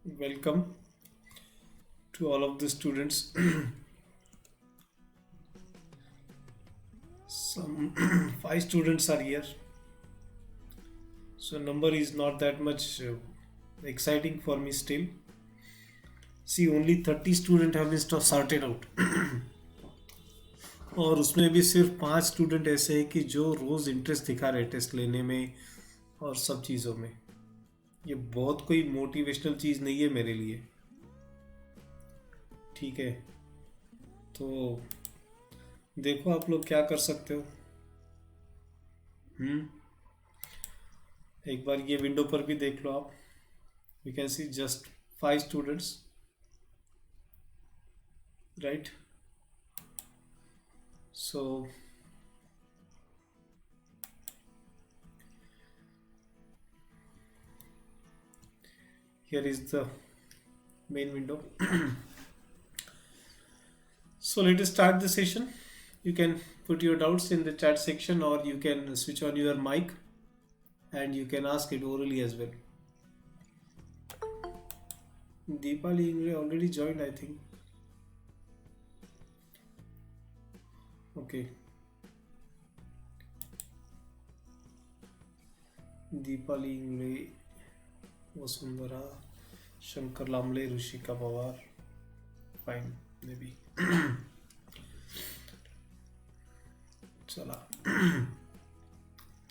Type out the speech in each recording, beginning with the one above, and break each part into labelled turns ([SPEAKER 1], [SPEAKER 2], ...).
[SPEAKER 1] Welcome to all of the students. Some five students are here, so number is not that much exciting for me still. See, only 30 student have been sorted out, और उसमें भी सिर्फ 5 student ऐसे हैं कि जो रोज interest दिखा रहे टेस्ट लेने में और सब चीज़ों में. ये बहुत कोई मोटिवेशनल चीज़ नहीं है मेरे लिए. ठीक है, तो देखो आप लोग क्या कर सकते हो. हम्म एक बार ये विंडो पर भी देख लो आप. You can see just 5 students, right. So here is the main window. So let us start the session. You can put your doubts in the chat section, or you can switch on your mic and you can ask it orally as well. Deepali Ingre already joined, I think. Okay. Deepali Ingre, Vasundhara, Shankar Lamle, Rushika Pawar. Fine, maybe. चला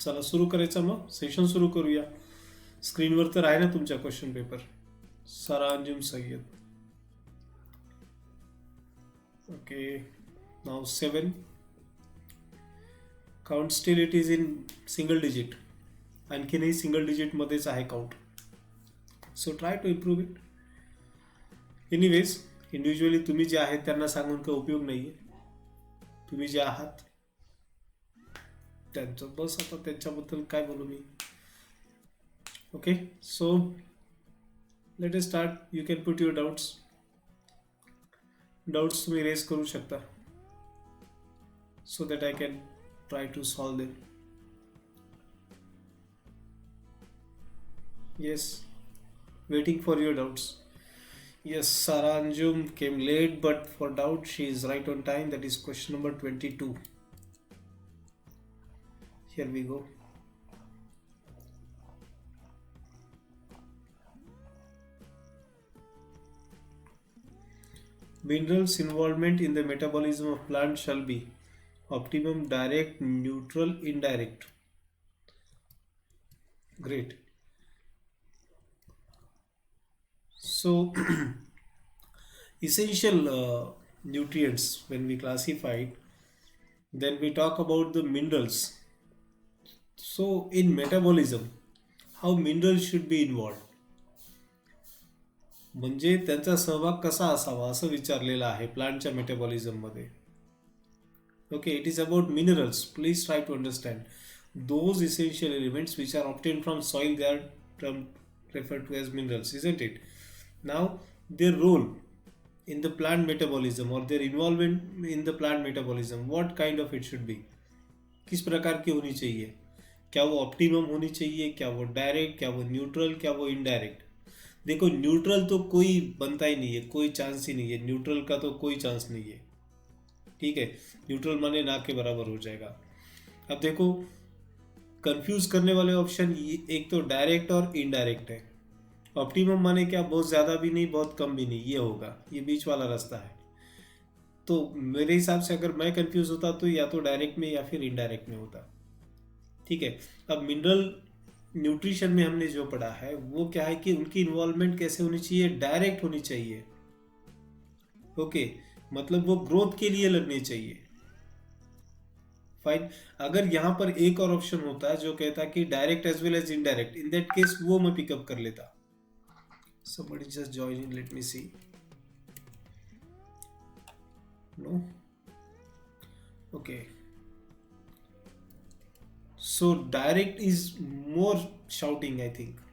[SPEAKER 1] चला सुरू करायचं. मग session सुरू करूया. स्क्रीनवर तर आहे ना तुमच्या question paper. Sara Anjum Sayyed. Okay, now 7. Count still it is in single digit. आणखीनही सिंगल डिजिट मध्येच आहे count. So try to improve it. Anyways, individually तुम्ही जे आहेत त्यांना सांगून काही उपयोग नाही आहे. तुम्ही जे आहात त्यांचं बस. आता त्यांच्याबद्दल काय बोलू मी. Okay, so let us start. You can put your doubts तुम्ही रेज करू शकता, so that I can try to solve them. Yes, waiting for your doubts. Yes, Sarah Anjum came late, but for doubt she is right on time. That is question number 22. Here we go. Minerals involvement in the metabolism of plant shall be optimum, direct, neutral, indirect. Great. So essential nutrients, when we classify it, then we talk about the minerals. So in metabolism, how minerals should be involved, म्हणजे त्यांचा सहभाग कसा असावा असं विचारलेलं आहे प्लांटच्या metabolism मध्ये. Okay, it is about minerals. Please try to understand those essential elements which are obtain from soil. They are referred to as minerals, isn't it? Now, their role in the plant metabolism or their involvement in the plant metabolism, what kind of it should be? किस प्रकार की होनी चाहिए? क्या वो optimum होनी चाहिए, क्या वो डायरेक्ट, क्या वो न्यूट्रल, क्या वो इनडायरेक्ट? देखो, न्यूट्रल तो कोई बनता ही नहीं है, कोई चांस ही नहीं है. न्यूट्रल का तो कोई चांस नहीं है. ठीक है, न्यूट्रल माने ना के बराबर हो जाएगा. अब देखो, कंफ्यूज करने वाले ऑप्शन एक तो डायरेक्ट और इनडायरेक्ट है. ऑप्टिमम माने क्या, बहुत ज़्यादा भी नहीं बहुत कम भी नहीं, ये होगा. ये बीच वाला रास्ता है. तो मेरे हिसाब से अगर मैं कंफ्यूज होता तो या तो डायरेक्ट में या फिर इनडायरेक्ट में होता. ठीक है. अब मिनरल न्यूट्रिशन में हमने जो पढ़ा है वो क्या है कि उनकी इन्वॉल्वमेंट कैसे होनी चाहिए, डायरेक्ट होनी चाहिए. ओके, मतलब वो ग्रोथ के लिए लगनी चाहिए. फाइन. अगर यहां पर एक और ऑप्शन होता है जो कहता कि direct as well as indirect, in that case वो मैं पिकअप कर लेता. Somebody just join in, let me see. No? Okay. So direct is more shouting, I think.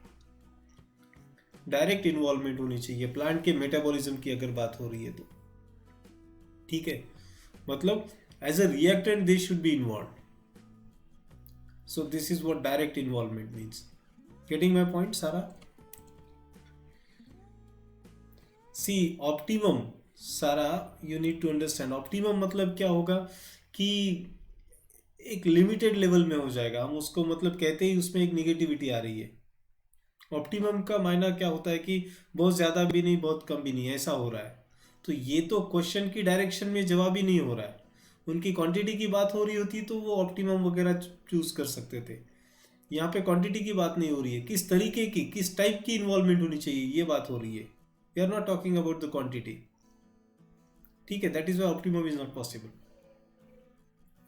[SPEAKER 1] Direct involvement होनी चाहिए प्लांट के मेटाबॉलिज्म की अगर बात हो रही है तो. ठीक है, मतलब as a reactant they should be involve. So this is what direct involvement means. Getting my point, Sarah? See optimum, Sarah you need to understand optimum मतलब क्या होगा कि एक लिमिटेड लेवल में हो जाएगा, हम उसको मतलब कहते ही उसमें एक निगेटिविटी आ रही है। ऑप्टिमम का मायना क्या होता है कि बहुत ज़्यादा भी नहीं बहुत कम भी नहीं, ऐसा हो रहा है। तो ये तो क्वेश्चन की डायरेक्शन में जवाब ही नहीं हो रहा है। उनकी क्वांटिटी की बात हो रही होती तो वो ऑप्टिमम वगैरह चूज कर सकते थे। यहाँ पे क्वांटिटी की बात नहीं हो रही है, किस तरीके की किस टाइप की इन्वॉल्वमेंट होनी चाहिए ये बात हो रही है। We are not talking about the quantity. ठीक है, that is why optimum is not possible.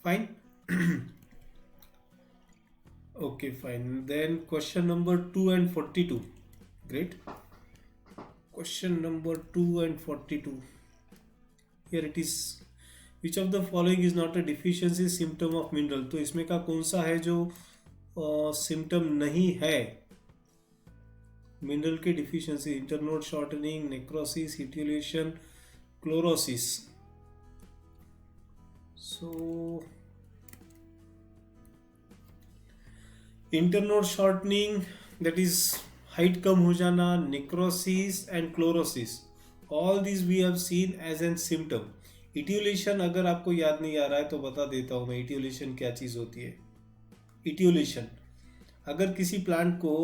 [SPEAKER 1] Fine. Okay, fine. Then question number 2 and 42. Great. Question number 2 and 42. Here it is. Which of the following is not a deficiency symptom of mineral? तो इसमें का कौन सा है जो symptom नहीं है mineral की deficiency? Internode shortening, necrosis, etiolation, chlorosis. So internode shortening that is height कम हो जाना, necrosis and chlorosis, all this we have seen as an symptom. Etiolation अगर आपको याद नहीं आ रहा है तो बता देता हूँ मैं, इटियोलेशन क्या चीज़ होती है। इटियोलेशन, अगर किसी प्लांट को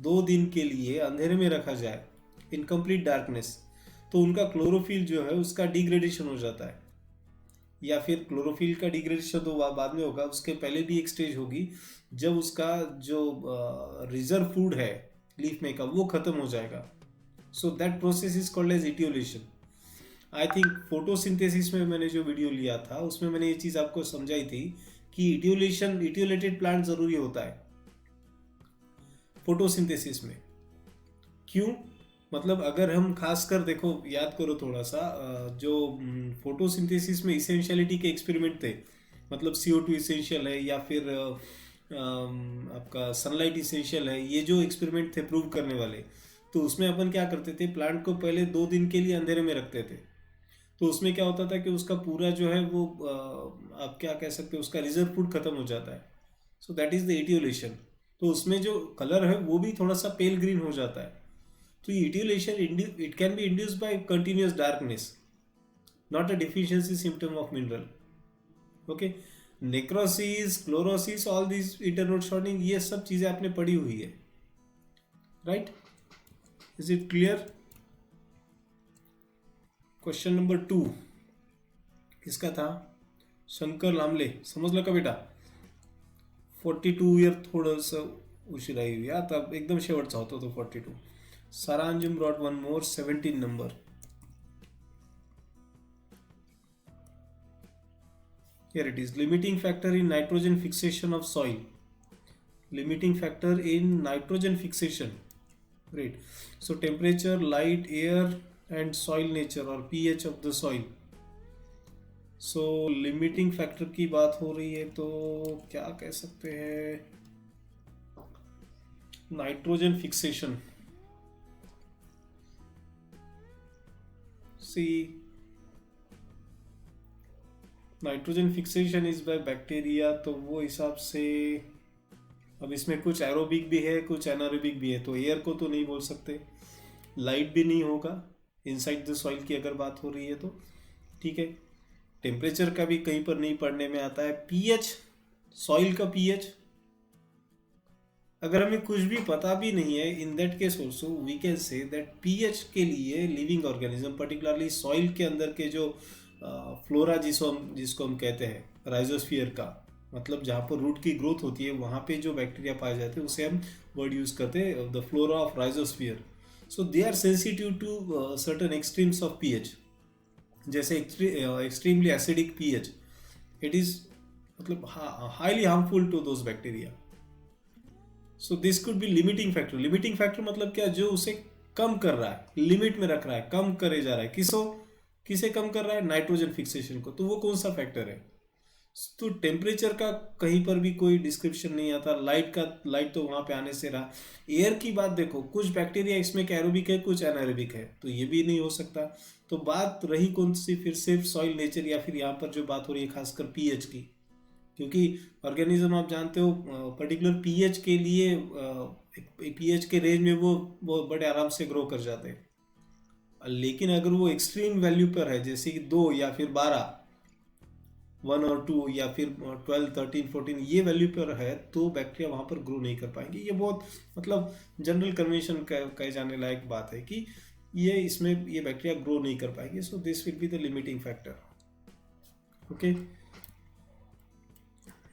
[SPEAKER 1] 2 दिन के लिए अंधेरे में रखा जाए, इन कंप्लीट डार्कनेस, तो उनका क्लोरोफिल जो है उसका डिग्रेडेशन हो जाता है। या फिर क्लोरोफिल का डिग्रेडेशन तो बाद में होगा, उसके पहले भी एक स्टेज होगी जब उसका जो रिजर्व फूड है लीफ में का वो खत्म हो जाएगा। So that process is called as etiolation. I think photosynthesis में मैंने जो वीडियो लिया था उसमें मैंने ये चीज़ आपको समझाई थी कि इटियोलेशन, इटियोलेटेड प्लांट ज़रूरी होता है फोटोसिंथेसिस में। क्यों? मतलब अगर हम खासकर देखो, याद करो थोड़ा सा, जो फोटोसिंथेसिस में इसेंशियलिटी के एक्सपेरिमेंट थे, मतलब CO2 इसेंशियल है या फिर आपका सनलाइट इसेंशियल है, ये जो एक्सपेरिमेंट थे प्रूव करने वाले, तो उसमें अपन क्या करते थे, प्लांट को पहले 2 दिन के लिए अंधेरे में रखते थे। तो उसमें क्या होता था कि उसका पूरा जो है वो आप क्या कह सकते हो, उसका रिजर्व फूड खत्म हो जाता है। So that is the etiolation. तो उसमें जो कलर है वो भी थोड़ा सा पेल ग्रीन हो जाता है। तो etiolation it can be induced by continuous darkness, not a deficiency symptom of mineral. Okay, necrosis, chlorosis, all this internode shortening, ये सब चीजें आपने पढ़ी हुई है, right? Is it clear? Question number 2 किसका था? शंकर लामले, समझ लो का बेटा। 42 ईयर थोडंसं उशिरा येऊया, आता एकदम शेवटचा होता तो 42. Saranjam brought one more, 17 number. Here it is. Limiting factor in nitrogen fixation of soil. Limiting factor in nitrogen fixation. Great. So temperature, light, air and soil nature or pH of the soil. So limiting factor की बात हो रही है तो क्या कह सकते हैं? Nitrogen fixation. See nitrogen fixation is by bacteria, तो वो हिसाब से अब इसमें कुछ एरोबिक भी है कुछ एनारोबिक भी है, तो एयर को तो नहीं बोल सकते, लाइट भी नहीं होगा इनसाइड द सॉइल की अगर बात हो रही है तो। ठीक है, टेम्परेचर का भी कहीं पर नहीं पढ़ने में आता है। पीएच, सॉइल का पीएच अगर हमें कुछ भी पता भी नहीं है, in that case also we can say that pH के लिए लिविंग ऑर्गेनिज्म, पर्टिकुलरली सॉइल के अंदर के जो फ्लोरा जिसको हम कहते हैं राइजोस्फीयर का, मतलब जहाँ पर रूट की ग्रोथ होती है वहाँ पे जो बैक्टीरिया पाए जाते हैं उसे हम वर्ड यूज करते हैं the flora of rhizosphere. So they are sensitive to certain extremes of pH, जैसे extremely acidic pH, it is मतलब highly harmful to those bacteria. So this could be limiting factor. Limiting factor मतलब क्या? जो उसे कम कर रहा है, limit में रख रहा है, कम करे जा रहा है। किसे कम कर रहा है? नाइट्रोजन फिक्सेशन को। तो वो कौन सा फैक्टर है? तो टेम्परेचर का कहीं पर भी कोई डिस्क्रिप्शन नहीं आता, लाइट तो वहां पे आने से रहा। एयर की बात देखो, कुछ बैक्टीरिया इसमें एरोबिक है कुछ एनारोबिक है, तो ये भी नहीं हो सकता। तो बात रही कौन सी? फिर सिर्फ सॉइल नेचर या फिर यहाँ पर जो बात हो रही है खासकर पीएच की, क्योंकि ऑर्गेनिज्म आप जानते हो पर्टिकुलर पीएच के लिए, पीएच के रेंज में वो बड़े आराम से ग्रो कर जाते हैं। लेकिन अगर वो एक्सट्रीम वैल्यू पर है, जैसे कि 2 या फिर 12, 1 और 2 या फिर 12, 13, 14, ये वैल्यू पर है, तो बैक्टीरिया वहाँ पर ग्रो नहीं कर पाएंगे। ये बहुत मतलब जनरल कन्वेंशन कहे जाने लायक बात है कि ये बैक्टीरिया ग्रो नहीं कर पाएंगे। So this will be the limiting factor. Okay,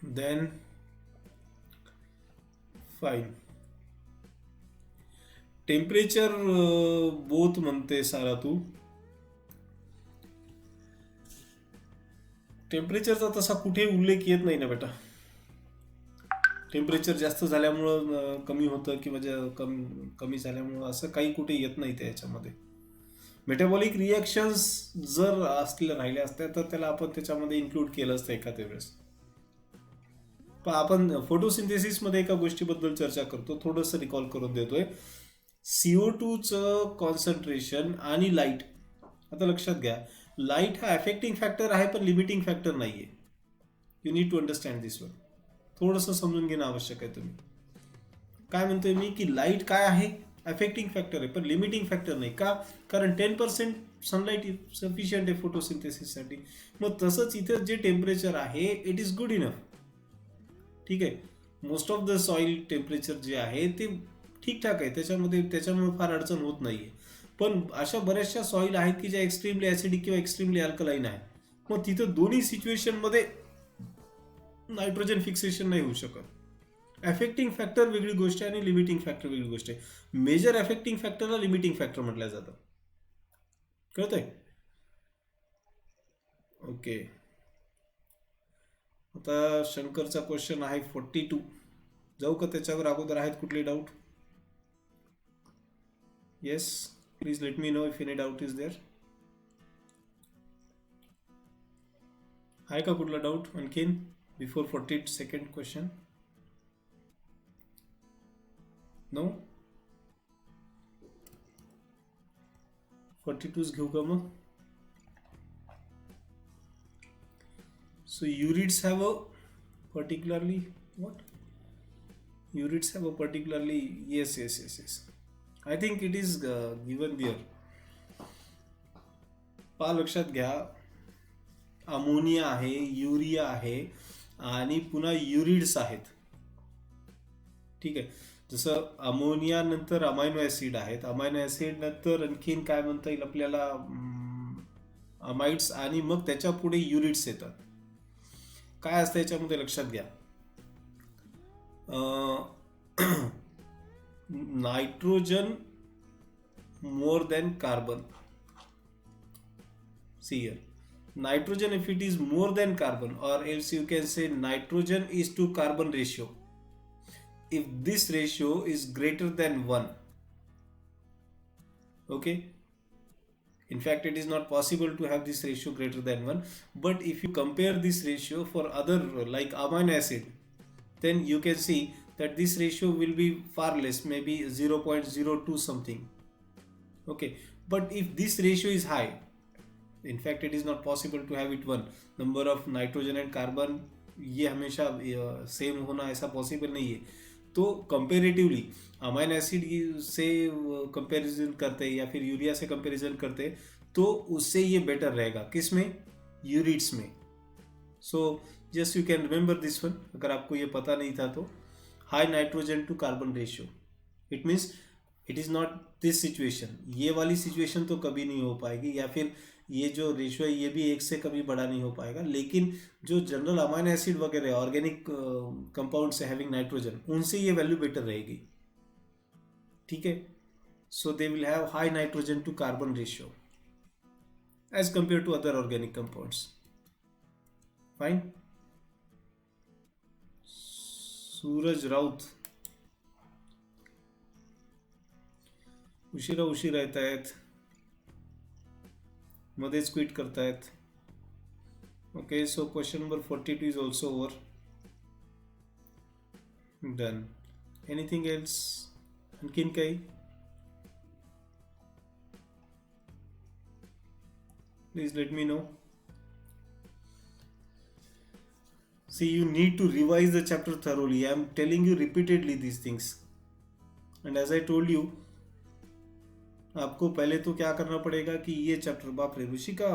[SPEAKER 1] then fine. Temperature both म्हणते सारा तू, टेम्परेचरचा तसा कुठे उल्लेख येत नाही ना बेटा। टेम्परेचर जास्त झाल्यामुळं कमी होतं किंवा कमी झाल्यामुळं असं काही कुठे येत नाही त्याच्यामध्ये। मेटाबॉलिक रिॲक्शन्स जर राहिल्या असत्या तर त्याला आपण त्याच्यामध्ये इन्क्लूड केलं असतं एखाद्या वेळेस। पण आपण फोटोसिंथेसिसमध्ये एका गोष्टीबद्दल चर्चा करतो, थोडंसं रिकॉल करून देतोय। CO2चं कॉन्सन्ट्रेशन आणि लाईट, आता लक्षात घ्या, लाईट हा अफेक्टिंग फॅक्टर आहे पण लिमिटिंग फॅक्टर नाहीये। You need to understand this one, थोडंसं समजून घेणं आवश्यक आहे। तुम्ही काय म्हणतोय मी की लाईट काय आहे, अफेक्टिंग फॅक्टर आहे पण लिमिटिंग फॅक्टर नाही का, कारण 10% सनलाईट सफिशियंट आहे फोटोसिंथेसिससाठी। मग तसंच इथे जे टेम्परेचर आहे इट इज गुड इनफ, ठीक आहे। Most of the soil temperature जे आहे ते ठीकठाक आहे, त्याच्यामुळे फार अडचण होत नाहीये। पण अशा बऱ्याचशा सॉइल आहेत की ज्या एक्स्ट्रीमली ऍसिडिक किंवा एक्स्ट्रीमली अल्कलाईन आहे, मग तिथं दोन्ही सिच्युएशनमध्ये नायट्रोजन फिक्सेशन नाही होऊ शकत। अफेक्टिंग फॅक्टर वेगळी गोष्ट आहे आणि लिमिटिंग फॅक्टर वेगळी गोष्ट आहे। मेजर अफेक्टिंग फॅक्टरला लिमिटिंग फॅक्टर म्हटलं जातं, कळतंय? ओके, आता शंकरचा क्वेश्चन आहे 42, जाऊ का त्याच्यावर? अगोदर आहेत कुठले doubt? Yes, please let me know if any doubt is there. आहे का कुठला डाऊट आणखीन बिफोर 42nd क्वेश्चन? नो? 42 घेऊ का मग? So urids have a particularly what? Urids have a particularly yes. I think it is given there. पहा लक्षात घ्या, ammonia आहे, युरिया आहे आणि पुन्हा युरिड्स आहेत, ठीक आहे। जसं अमोनिया नंतर अमायनो ऍसिड आहेत, अमायनो ऍसिड नंतर आणखीन काय म्हणता येईल आपल्याला, अमाइड्स, आणि मग त्याच्या पुढे युरिड्स येतात। काय असतं याच्यामध्ये लक्षात घ्या, nitrogen more than carbon, see here, nitrogen if it is more than carbon, or else you can say nitrogen is to carbon ratio, if this ratio is greater than 1, okay, in fact it is not possible to have this ratio greater than 1, but if you compare this ratio for other like amino acid, then you can see that this ratio will be far less, maybe 0.02 something, okay, but if this ratio is high, in fact it is not possible to have it 1, number of nitrogen and carbon ये हमेशा same होना ऐसा possible नहीं है। तो comparatively amino acid से comparison करते या फिर यूरिया से कंपैरिजन करते तो उससे ये बेटर रहेगा, किस में? यूरिड्स में। So just you can remember this one, अगर आपको ये पता नहीं था तो, high nitrogen to carbon ratio, it means it is not this situation, ये वाली सिचुएशन तो कभी नहीं हो पाएगी, या फिर ये जो रेशियो है ये भी 1 से कभी बड़ा नहीं हो पाएगा। लेकिन जो जनरल अमाइनो एसिड वगैरह ऑर्गेनिक कंपाउंड से हैविंग नाइट्रोजन, उनसे ये वैल्यू बेटर रहेगी, ठीक है। So they will have high nitrogen to carbon ratio as compare to other organic compounds. Fine. Suraj Raut उशिरा येत आहेत, मध्येच क्विट करतायत। Okay, so question number 42 is also over, done. Anything else? आणखीन काही? Please let me know. See, you need to revise the chapter thoroughly. I am telling you repeatedly these things, and as I told you, आपको पहले तो क्या करना पड़ेगा कि ये चॅप्टर, बाप रे ऋषिका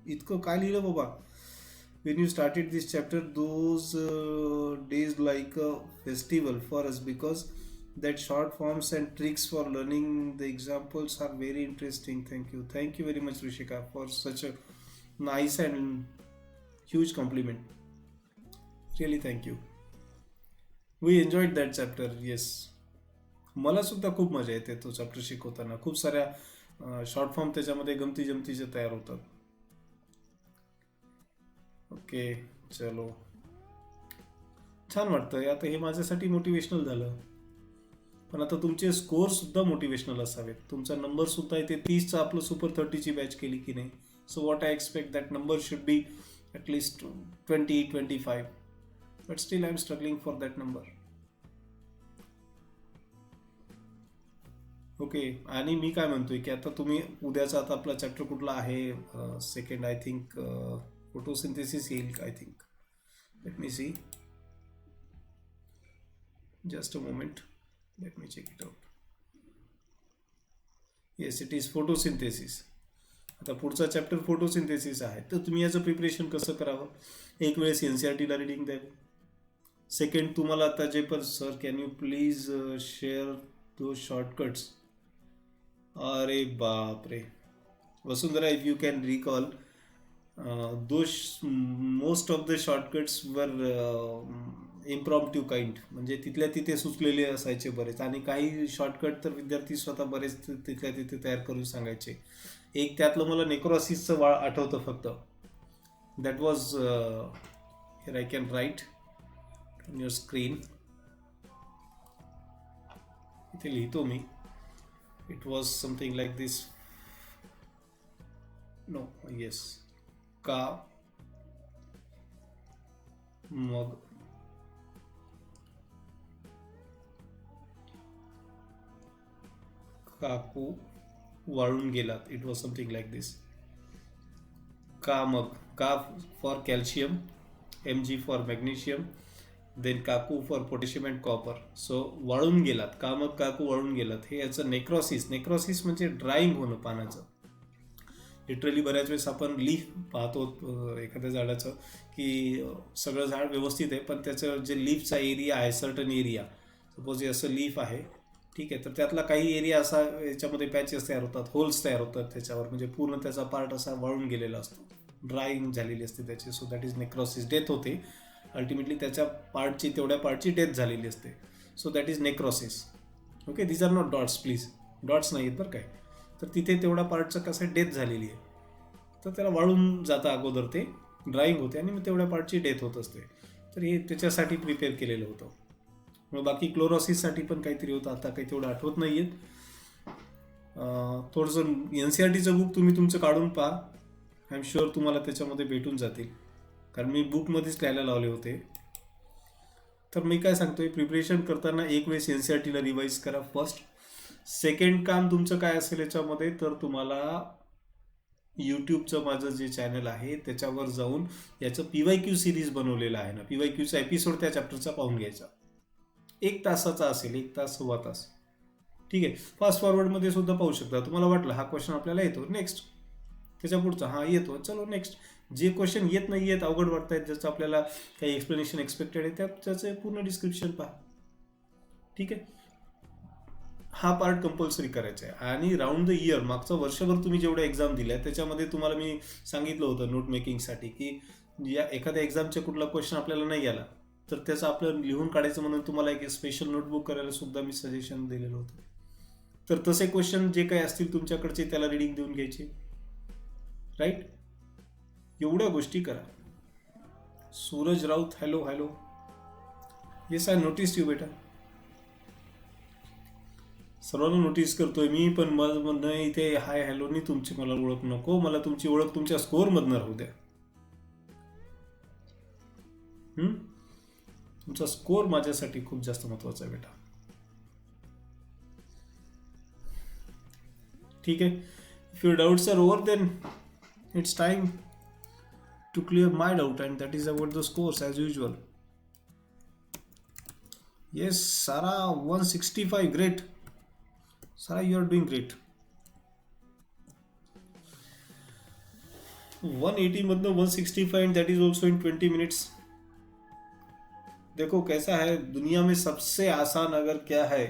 [SPEAKER 1] इतकं काय लिहिलं बाबा. When you started this chapter, those days like a festival for us, because that short forms and tricks for learning the examples are very interesting. Thank you very much, Rishika, for such a nice and huge compliment. Really, thank you. We enjoyed that chapter. Yes, मला सुद्धा खूप मजा येते तो chapter शिकवताना. खूप साऱ्या short form त्याच्यामध्ये गमती जमतीचे तयार होतात. ओके, चलो, छान वाटतं. आता हे माझ्यासाठी मोटिवेशनल झालं, पण आता तुमचे स्कोर सुद्धा मोटिवेशनल असावेत. तुमचा नंबर सुद्धा इथे 30चा आपलं सुपर 30ची बॅच केली की नाही. So what I expect that number should be at least 20-25, but still I am struggling for that number. Okay, आणि मी काय म्हणतोय की आता तुम्ही उद्याचा आता आपला चॅप्टर कुठला आहे, सेकंड आय थिंक फोटोसिंथेसिस येईल I think. Let me see, just a moment, let me check it out. Yes, it is photosynthesis. आता पुढचा चॅप्टर फोटोसिंथेसिस आहे. तर तुम्ही याचं प्रिपरेशन कसं करावं, एक वेळेस NCERTला रिडिंग द्यावी. सेकंड, तुम्हाला आता जे पण sir can you please share दो शॉर्टकट्स. अरे बाप रे Vasundhara, if you can recall, those most of the shortcuts वर इम्प्रॉम्प्टिव्ह काइंड, म्हणजे तिथल्या तिथे सुचलेले असायचे बरेच, आणि काही शॉर्टकट तर विद्यार्थी स्वतः बरेच तिथल्या तिथे तयार करून सांगायचे. एक त्यातलं मला नेक्रोसिसचं आठवतं फक्त. That was here, I can write on your screen. इथे लिहितो मी. It was something like this. No, yes. का मग काकू वाळून गेलात. It was something like this. का मग, का for calcium, Mg for magnesium, then काकू for potassium and copper. So वाळून गेलात, का मग काकू वाळून गेलात, हे याचं नेक्रोसिस. नेक्रोसिस म्हणजे ड्राईंग होणं पानाचं. लिटरली बऱ्याच वेळेस आपण लीफ पाहतो एखाद्या झाडाचं की सगळं झाड व्यवस्थित आहे, पण त्याचं जे लीफचा एरिया आहे, सर्टन एरिया, सपोज हे असं लीफ आहे, ठीक आहे, तर त्यातला काही एरिया असा याच्यामध्ये पॅचेस तयार होतात, होल्स तयार होतात त्याच्यावर, म्हणजे पूर्ण त्याचा पार्ट असा वाळून गेलेला असतो, ड्राईंग झालेली असते त्याची. So that is necrosis. Death होते अल्टिमेटली, त्याच्या पार्टची, तेवढ्या पार्टची डेथ झालेली असते. So that is necrosis. Okay, these are not dots please, dots नाही आहेत बरं काय. तर तिथे तेवढ्या पार्टचं कसं डेथ झालेली आहे, तर त्याला वाळून जातं अगोदर, ते ड्राईंग होते आणि मग तेवढ्या पार्टची डेथ होत असते. तर हे त्याच्यासाठी प्रिपेअर केलेलं होतं. मग बाकी क्लोरोसिससाठी पण काहीतरी होतं, आता काही तेवढं आठवत नाही आहेत. थोडंसं NCERTचं बुक तुम्ही तुमचं काढून पहा, आय एम शुअर तुम्हाला त्याच्यामध्ये भेटून जातील, कारण मी बुकमध्येच लिहायला लावले होते. तर मी काय सांगतोय, प्रिपरेशन करताना एक वेळेस NCERTला रिवाईज करा फर्स्ट. सेकंड काम तुमचं काय असेल याच्यामध्ये, तर तुम्हाला यूट्यूबचं माझं जे चॅनल आहे त्याच्यावर जाऊन याचं PYQ सिरीज बनवलेलं आहे ना, PYQचा एपिसोड त्या चॅप्टरचा पाहून घ्यायचा. 1 तासाचा असेल, 1 तास 1.25 तास, ठीक आहे. फास्ट फॉरवर्डमध्ये सुद्धा पाहू शकता. तुम्हाला वाटलं हा क्वेश्चन आपल्याला येतो, नेक्स्ट. त्याच्या पुढचा हा येतो, चलो नेक्स्ट. जे क्वेश्चन येत नाही आहेत, अवघड वाटत आहेत, ज्याचं आपल्याला काही एक्सप्लेनेशन एक्सपेक्टेड आहे, त्याचं पूर्ण डिस्क्रिप्शन पहा, ठीक आहे. हा पार्ट कंपल्सरी करायचा आहे. आणि राऊंड द इयर, मागचं वर्षभर तुम्ही जेवढ्या एक्झाम दिल्या त्याच्यामध्ये तुम्हाला मी सांगितलं होतं नोट मेकिंगसाठी की या एखाद्या एक्झामचा कुठला क्वेश्चन आपल्याला नाही आला तर त्याचं आपलं लिहून काढायचं म्हणून तुम्हाला एक स्पेशल नोटबुक करायला सुद्धा मी सजेशन दिलेलं होतं. तर तसे क्वेश्चन जे काही असतील तुमच्याकडचे त्याला रिडिंग देऊन घ्यायचे, राईट. एवढ्या गोष्टी करा. Suraj Raut, hello hello. Yes, I notice you बेटा. सर्वांना नोटीस करतोय मी, पण मला म्हणणं इथे हाय हॅलोनी तुमची मला ओळख नको, मला तुमची ओळख तुमच्या स्कोअरमधनं राहू द्या. तुमचा स्कोअर माझ्यासाठी खूप जास्त महत्वाचा आहे बेटा, ठीक आहे. If your doubts are over then it's time to clear my doubt and that is about the scores as usual. Yes Sarah 165, great. Sarah, you are doing great. 180 मतलब 165 and that is also in 20 minutes. देखो कैसा है, दुनिया में सबसे आसान अगर क्या है,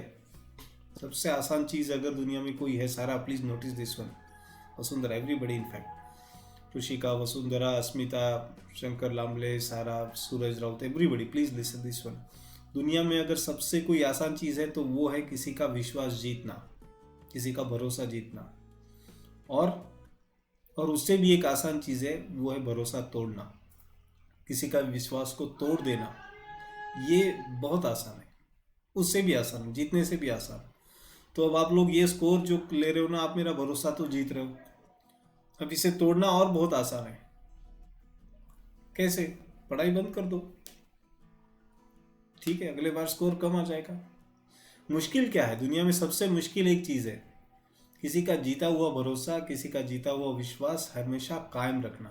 [SPEAKER 1] सबसे आसान चीज अगर दुनिया में कोई है, Sara please notice this one, Vasundhara, everybody in fact, Rishika, Vasundhara, Asmita, Shankar Lambale, Sara, Suraj Raut, everybody please listen this one. दुनिया में अगर सबसे कोई आसान चीज है तो वो है किसी का विश्वास जीतना, किसी का भरोसा जीतना। और उससे भी एक आसान चीज है, वो है भरोसा तोड़ना, किसी का विश्वास को तोड़ देना। ये बहुत आसान है, उससे भी आसान, जीतने से भी आसान। तो अब आप लोग ये स्कोर जो ले रहे हो ना, आप मेरा भरोसा तो जीत रहे हो, अब इसे तोड़ना और बहुत आसान है। कैसे? पढ़ाई बंद कर दो, ठीक है, अगले बार स्कोर कम आ जाएगा। मुश्किल क्या है? दुनिया में सबसे मुश्किल एक चीज है, किसी का जीता हुआ भरोसा, किसी का जीता हुआ विश्वास हमेशा कायम रखना।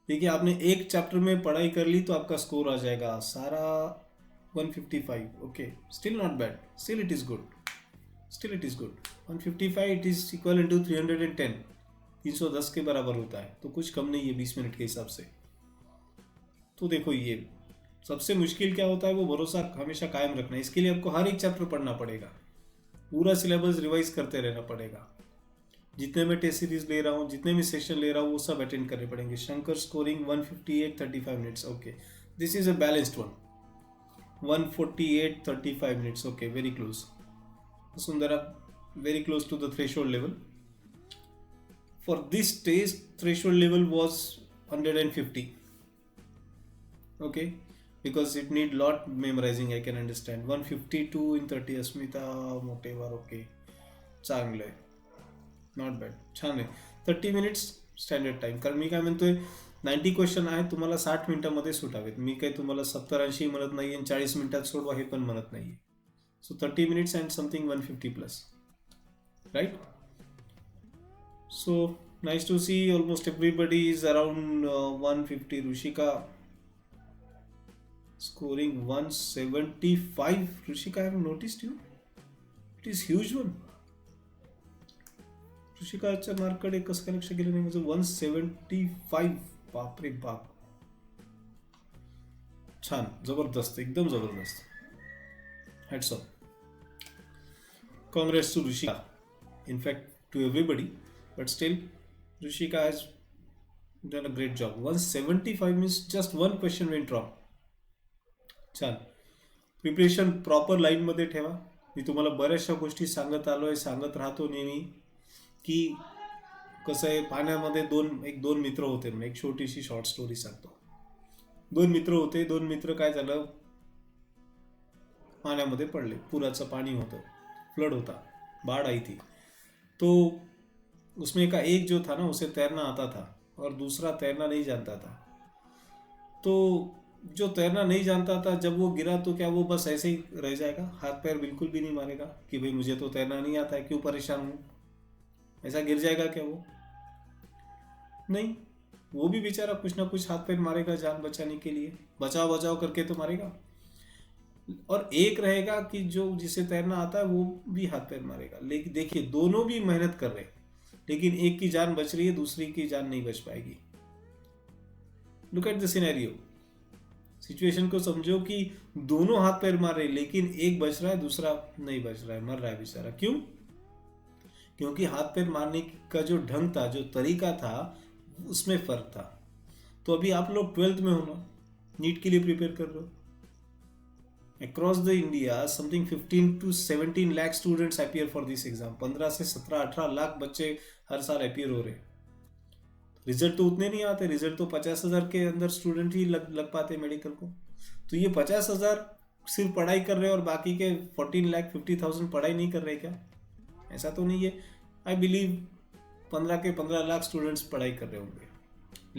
[SPEAKER 1] देखिए, आपने एक चैप्टर में पढ़ाई कर ली तो आपका स्कोर आ जाएगा Sarah 155, okay, still not bad, still it is good, still it is good. 155 it is equal to 310, 310 के बराबर होता है, तो कुछ कम नहीं है 20 मिनट के हिसाब से। तो देखो, ये सबसे मुश्किल क्या होता है, वो भरोसा हमेशा कायम रखना। इसके लिए आपको हर एक चैप्टर पढ़ना पड़ेगा, पूरा सिलेबस रिवाइज करते रहना पड़ेगा। जितने मैं टेस्ट सीरीज ले रहा हूँ, जितने भी सेशन ले रहा हूँ, वो सब अटेंड करने पड़ेंगे। Shankar scoring 158 35 minutes, okay, this is a balanced one. 148 35 minutes, okay, very close. Sundara, very close to the threshold level. For this test, threshold level was 150. Okay, because it need lot memorizing, I can understand. 152 in 30, Asmita, whatever, okay, चांगलं आहे, not bad, छान आहे. 30 minutes standard time. कारण मी काय म्हणतोय, 90 question आहेत, तुम्हाला 60 मिनिटांमध्ये सुटावेत. मी काही तुम्हाला 70-80 म्हणत नाही आणि 40 मिनिटात सोडवा हे पण म्हणत नाही. सो 30 minutes and something 150 plus, right? So nice to see almost everybody is around 150. Rushika scoring 175. Rushika, I have noticed you, it is huge one. ऋषिकाच्या मार्कडे कसं काय लक्ष गेलं नाही माझं? 175, बापरे बाप, छान, जबरदस्त, एकदम जबरदस्त, hats off. Congrats to Rushika, in fact to everybody, but still Rushika has done a great job. 175 means just one question went wrong. छान. प्रिपरेशन प्रॉपर लाईन मध्ये ठेवा. मी तुम्हाला बऱ्याचशा गोष्टी सांगत आलोय, सांगत राहतो नेहमी, की कसं आहे, पाण्यामध्ये दोन मित्र होते. म्हणून एक छोटीशी शॉर्ट स्टोरी सांगतो. दोन मित्र होते, दोन मित्र काय झालं, पाण्यामध्ये पडले, पुराचं पाणी होतं, फ्लड होता, बाढ़ आई थी. तो उसमें का एक जो था ना, उसे तैरना आता था और दूसरा तैरना नहीं जानता था. तो जो तैरना नहीं जानता था, जब वो गिरा तो क्या वो बस ऐसे ही रह जाएगा, हाथ पैर बिल्कुल भी नहीं मारेगा कि भाई मुझे तो तैरना नहीं आता है, क्यों परेशान हूँ, ऐसा गिर जाएगा क्या वो? नहीं, वो भी बेचारा कुछ ना कुछ हाथ पैर मारेगा जान बचाने के लिए, बचाओ बचाओ करके तो मारेगा. और एक रहेगा कि जो जिसे तैरना आता है वो भी हाथ पैर मारेगा. लेकिन देखिए, दोनों भी मेहनत कर रहे हैं, लेकिन एक की जान बच रही है, दूसरी की जान नहीं बच पाएगी. Look at the scenario, situation को समझो कि दोनों हाथ पैर मार रहे हैं, लेकिन एक बच रहा है, दूसरा नहीं बच रहा है, मर रहा है बेचारा. क्यों? क्योंकि हाथ पैर मारने का जो ढंग था, जो तरीका था, उसमें फर्क था. तो अभी आप लोग 12th में हो ना, नीट के लिए प्रिपेयर कर रहे हो. Across the India, something 15 to 17 lakh students appear for this exam. 15 से 17-18 लाख बच्चे हर साल appear हो रहे हैं. रिजल्ट तो उतने नहीं आते, रिजल्ट तो 50,000 के अंदर स्टूडेंट ही लग पाते मेडिकल को. तो ये 50,000 सिर्फ पढ़ाई कर रहे हैं और बाकी के 14,50,000 पढ़ाई नहीं कर रहे क्या? ऐसा तो नहीं है. आई बिलीव 15 के 15 लाख स्टूडेंट्स पढ़ाई कर रहे होंगे,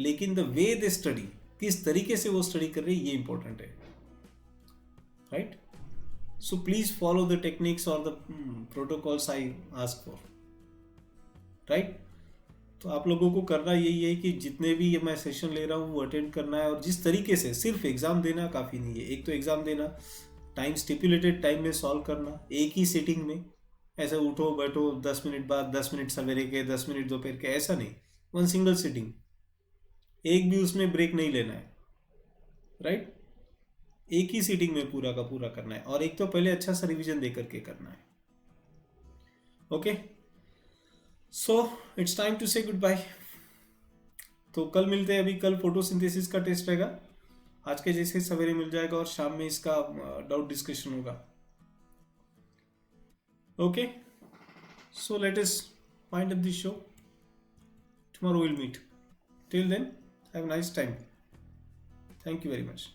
[SPEAKER 1] लेकिन द वे दे स्टडी, किस तरीके से वो स्टडी कर रहे हैं, ये इंपॉर्टेंट है. Right? So please follow the techniques or the protocols I ask for. Right? तो आप लोगों को करना यही है कि जितने भी ये मैं सेशन ले रहा हूँ वो अटेंड करना है. और जिस तरीके से, सिर्फ एग्जाम देना काफ़ी नहीं है. एक तो एग्जाम देना, टाइम स्टिपुलेटेड टाइम में सॉल्व करना, एक ही सिटिंग में, ऐसे उठो बैठो 10 मिनट बाद, 10 मिनट सवेरे के, 10 मिनट दोपहर के, ऐसा नहीं, वन सिंगल सिटिंग. एक भी उसमें ब्रेक नहीं लेना है, राइट। एक ही सीटिंग में पूरा का पूरा करना है, और एक तो पहले अच्छा सा रिवीजन दे करके करना है। Okay, so it's time to say goodbye. तो कल मिलते हैं। अभी कल फोटोसिंथेसिस का टेस्ट रहेगा, आज के जैसे सवेरे मिल जाएगा, और शाम में इसका डाउट डिस्कशन होगा। Okay, so let us wind up this show. Tomorrow we'll meet. Till then, have a nice time. Thank you very much.